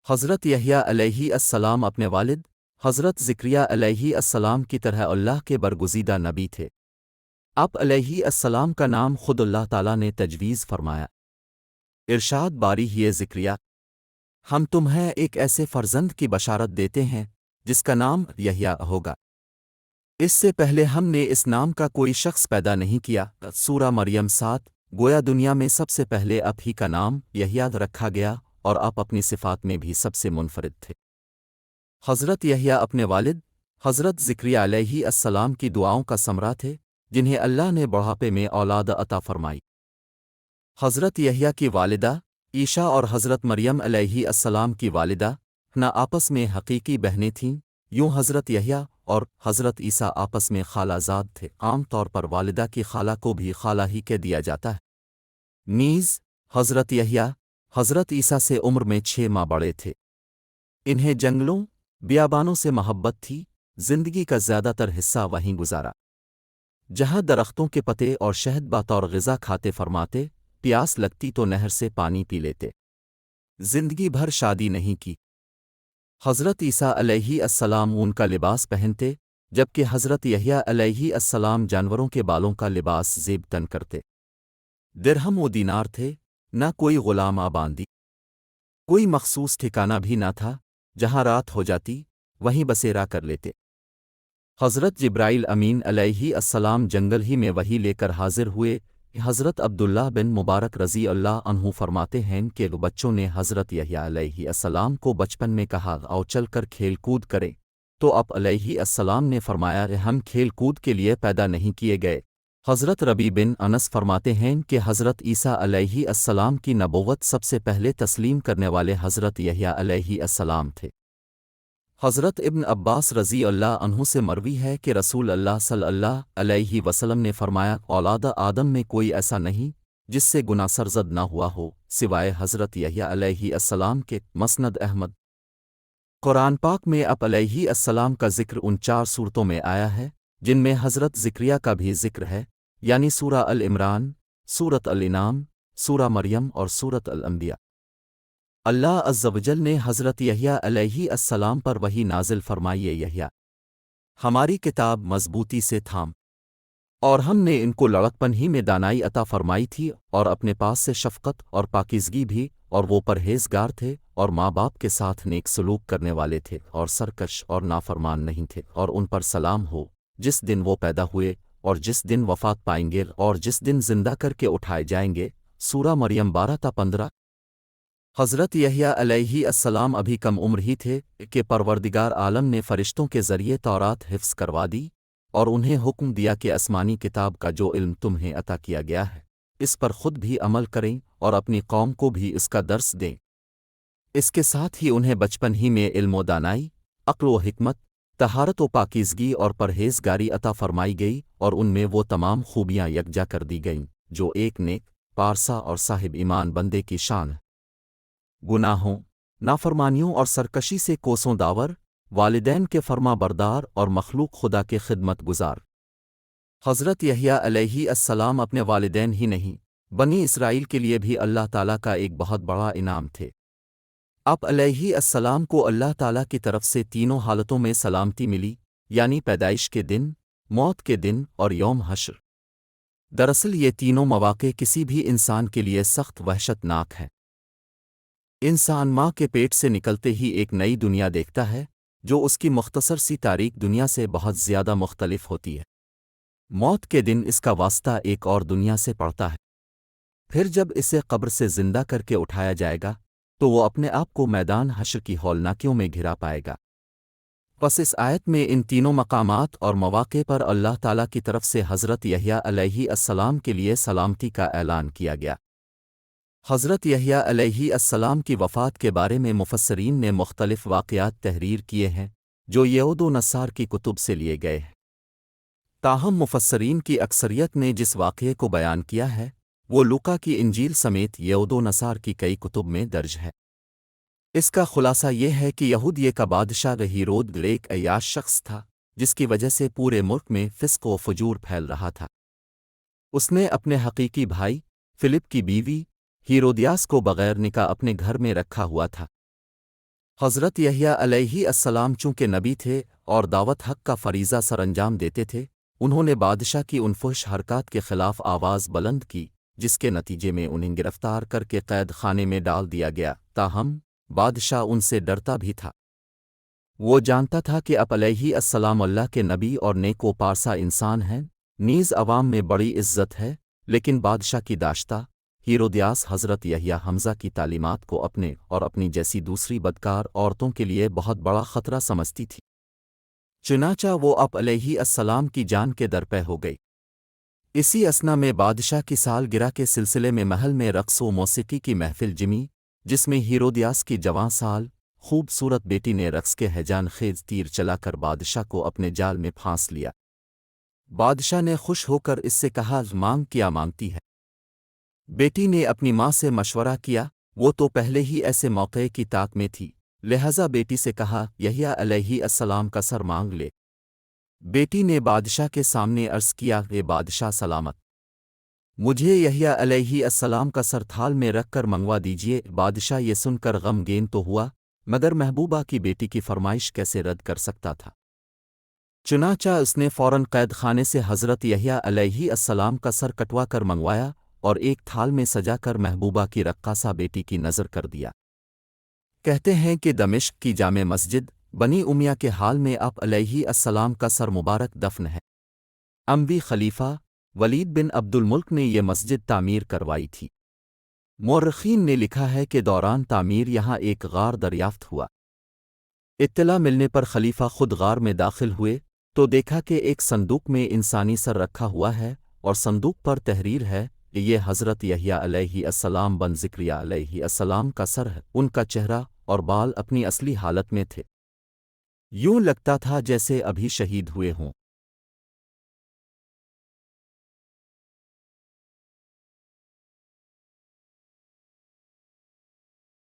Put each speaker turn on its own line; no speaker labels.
حضرت یحییٰ علیہ السلام اپنے والد حضرت زکریا علیہ السلام کی طرح اللہ کے برگزیدہ نبی تھے۔ آپ علیہ السلام کا نام خود اللہ تعالیٰ نے تجویز فرمایا۔ ارشاد باری ہے زکریا، ہم تمہیں ایک ایسے فرزند کی بشارت دیتے ہیں جس کا نام یحییٰ ہوگا۔ اس سے پہلے ہم نے اس نام کا کوئی شخص پیدا نہیں کیا۔ سورہ مریم 7۔ گویا دنیا میں سب سے پہلے آپ ہی کا نام یحییٰ رکھا گیا اور آپ اپنی صفات میں بھی سب سے منفرد تھے۔ حضرت یحییٰ اپنے والد حضرت زکریا علیہ السلام کی دعاؤں کا ثمرہ تھے، جنہیں اللہ نے بڑھاپے میں اولاد عطا فرمائی۔ حضرت یحییٰ کی والدہ عیشا اور حضرت مریم علیہ السلام کی والدہ نہ آپس میں حقیقی بہنیں تھیں، یوں حضرت یحییٰ اور حضرت عیسیٰ آپس میں خالہ زاد تھے۔ عام طور پر والدہ کی خالہ کو بھی خالہ ہی کہہ دیا جاتا ہے۔ نیز حضرت یحییٰ حضرت عیسیٰ سے عمر میں 6 ماہ بڑے تھے۔ انہیں جنگلوں بیابانوں سے محبت تھی، زندگی کا زیادہ تر حصہ وہیں گزارا جہاں درختوں کے پتے اور شہد بطور غذا کھاتے فرماتے، پیاس لگتی تو نہر سے پانی پی لیتے۔ زندگی بھر شادی نہیں کی۔ حضرت عیسیٰ علیہ السلام اون کا لباس پہنتے، جبکہ حضرت یحییٰ علیہ السلام جانوروں کے بالوں کا لباس زیب تن کرتے۔ درہم و دینار تھے، نہ کوئی غلام آباندی، کوئی مخصوص ٹھکانہ بھی نہ تھا، جہاں رات ہو جاتی وہیں بسیرا کر لیتے۔ حضرت جبرائیل امین علیہ السلام جنگل ہی میں وہی لے کر حاضر ہوئے۔ حضرت عبداللہ بن مبارک رضی اللہ عنہ فرماتے ہیں کہ بچوں نے حضرت یحییٰ علیہ السلام کو بچپن میں کہا آؤ چل کر کھیل کود کریں، تو آپ علیہ السلام نے فرمایا ہم کھیل کود کے لیے پیدا نہیں کیے گئے۔ حضرت ربی بن انس فرماتے ہیں کہ حضرت عیسیٰ علیہ السلام کی نبوت سب سے پہلے تسلیم کرنے والے حضرت یحییٰ علیہ السلام تھے۔ حضرت ابن عباس رضی اللہ عنہ سے مروی ہے کہ رسول اللہ صلی اللہ علیہ وسلم نے فرمایا اولاد آدم میں کوئی ایسا نہیں جس سے گناہ سرزد نہ ہوا ہو سوائے حضرت یحییٰ علیہ السلام کے۔ مسند احمد۔ قرآن پاک میں آپ علیہ السلام کا ذکر ان 4 صورتوں میں آیا ہے جن میں حضرت زکریا کا بھی ذکر ہے، یعنی سورہ العمران، سورۃ الانعام، سورہ مریم اور سورۃ الانبیاء۔ اللہ عز و جل نے حضرت یحییٰ علیہ السلام پر وحی نازل فرمائی یحییٰ، ہماری کتاب مضبوطی سے تھام، اور ہم نے ان کو لڑکپن ہی میں دانائی عطا فرمائی تھی اور اپنے پاس سے شفقت اور پاکیزگی بھی، اور وہ پرہیزگار تھے اور ماں باپ کے ساتھ نیک سلوک کرنے والے تھے اور سرکش اور نافرمان نہیں تھے۔ اور ان پر سلام ہو جس دن وہ پیدا ہوئے اور جس دن وفات پائیں گے اور جس دن زندہ کر کے اٹھائے جائیں گے۔ سورہ مریم 12 تا 15۔ حضرت یحییٰ علیہ السلام ابھی کم عمر ہی تھے کہ پروردگار عالم نے فرشتوں کے ذریعے تورات حفظ کروا دی اور انہیں حکم دیا کہ آسمانی کتاب کا جو علم تمہیں عطا کیا گیا ہے اس پر خود بھی عمل کریں اور اپنی قوم کو بھی اس کا درس دیں۔ اس کے ساتھ ہی انہیں بچپن ہی میں علم و دانائی، عقل و حکمت، طہارت و پاکیزگی اور پرہیزگاری عطا فرمائی گئی، اور ان میں وہ تمام خوبیاں یکجا کر دی گئیں جو ایک نیک، پارسا اور صاحب ایمان بندے کی شان ہے۔ گناہوں، نافرمانیوں اور سرکشی سے کوسوں داور، والدین کے فرما بردار اور مخلوق خدا کے خدمت گزار۔ حضرت یحییٰ علیہ السلام اپنے والدین ہی نہیں، بنی اسرائیل کے لیے بھی اللہ تعالیٰ کا ایک بہت بڑا انعام تھے۔ آپ علیہ السلام کو اللہ تعالیٰ کی طرف سے تینوں حالتوں میں سلامتی ملی، یعنی پیدائش کے دن، موت کے دن اور یوم حشر۔ دراصل یہ تینوں مواقع کسی بھی انسان کے لیے سخت وحشت ناک ہیں۔ انسان ماں کے پیٹ سے نکلتے ہی ایک نئی دنیا دیکھتا ہے جو اس کی مختصر سی تاریک دنیا سے بہت زیادہ مختلف ہوتی ہے۔ موت کے دن اس کا واسطہ ایک اور دنیا سے پڑتا ہے۔ پھر جب اسے قبر سے زندہ کر کے اٹھایا جائے گا تو وہ اپنے آپ کو میدان حشر کی ہولناکیوں میں گھرا پائے گا۔ پس اس آیت میں ان تینوں مقامات اور مواقع پر اللہ تعالیٰ کی طرف سے حضرت یحییٰ علیہ السلام کے لیے سلامتی کا اعلان کیا گیا۔ حضرت یحییٰ علیہ السلام کی وفات کے بارے میں مفسرین نے مختلف واقعات تحریر کیے ہیں جو یہود و نصارہ کی کتب سے لیے گئے ہیں۔ تاہم مفسرین کی اکثریت نے جس واقعے کو بیان کیا ہے وہ لوقا کی انجیل سمیت یہود و نصارہ کی کئی کتب میں درج ہے۔ اس کا خلاصہ یہ ہے کہ یہودیہ کا بادشاہ ہیرود ایک عیاش شخص تھا جس کی وجہ سے پورے ملک میں فسق و فجور پھیل رہا تھا۔ اس نے اپنے حقیقی بھائی فلپ کی بیوی ہیرودیاس کو بغیر نکاح اپنے گھر میں رکھا ہوا تھا۔ حضرت یحییٰ علیہ السلام چونکہ نبی تھے اور دعوت حق کا فریضہ سر انجام دیتے تھے، انہوں نے بادشاہ کی ان فحش حرکات کے خلاف آواز بلند کی جس کے نتیجے میں انہیں گرفتار کر کے قید خانے میں ڈال دیا گیا، تاہم بادشاہ ان سے ڈرتا بھی تھا۔ وہ جانتا تھا کہ اب علیہ السلام اللہ کے نبی اور نیک و پارسا انسان ہیں، نیز عوام میں بڑی عزت ہے، لیکن بادشاہ کی داشتہ ہیرودیاس حضرت یحییٰ حمزہ کی تعلیمات کو اپنے اور اپنی جیسی دوسری بدکار عورتوں کے لیے بہت بڑا خطرہ سمجھتی تھی۔ چنانچہ وہ اب علیہ السلام کی جان کے درپے ہو گئی۔ اسی اثنا میں بادشاہ کی سالگرہ کے سلسلے میں محل میں رقص و موسیقی کی محفل جمی، جس میں ہیرودیاس کی جوان سال خوبصورت بیٹی نے رقص کے ہیجان خیز تیر چلا کر بادشاہ کو اپنے جال میں پھانس لیا۔ بادشاہ نے خوش ہو کر اس سے کہا، مانگ کیا مانگتی ہے؟ بیٹی نے اپنی ماں سے مشورہ کیا، وہ تو پہلے ہی ایسے موقع کی طاق میں تھی، لہذا بیٹی سے کہا، یحییٰ علیہ السلام کا سر مانگ لے۔ بیٹی نے بادشاہ کے سامنے عرض کیا، اے بادشاہ سلامت، مجھے یحییٰ علیہ السلام کا سر تھال میں رکھ کر منگوا دیجیے۔ بادشاہ یہ سن کر غمگین تو ہوا، مگر محبوبہ کی بیٹی کی فرمائش کیسے رد کر سکتا تھا؟ چنانچہ اس نے فوراً قید خانے سے حضرت یحییٰ علیہ السلام کا سر کٹوا کر منگوایا اور ایک تھال میں سجا کر محبوبہ کی رقاصہ بیٹی کی نظر کر دیا۔ کہتے ہیں کہ دمشق کی جامع مسجد بنی امیہ کے حال میں اب علیہ السلام کا سر مبارک دفن ہے۔ اموی خلیفہ ولید بن عبد الملک نے یہ مسجد تعمیر کروائی تھی۔ مورخین نے لکھا ہے کہ دوران تعمیر یہاں ایک غار دریافت ہوا۔ اطلاع ملنے پر خلیفہ خود غار میں داخل ہوئے تو دیکھا کہ ایک صندوق میں انسانی سر رکھا ہوا ہے اور صندوق پر تحریر ہے کہ یہ حضرت یحییٰ علیہ السلام بن زکریا علیہ السلام کا سر ہے۔ ان کا چہرہ اور بال اپنی اصلی حالت میں تھے، یوں لگتا تھا جیسے ابھی شہید ہوئے ہوں۔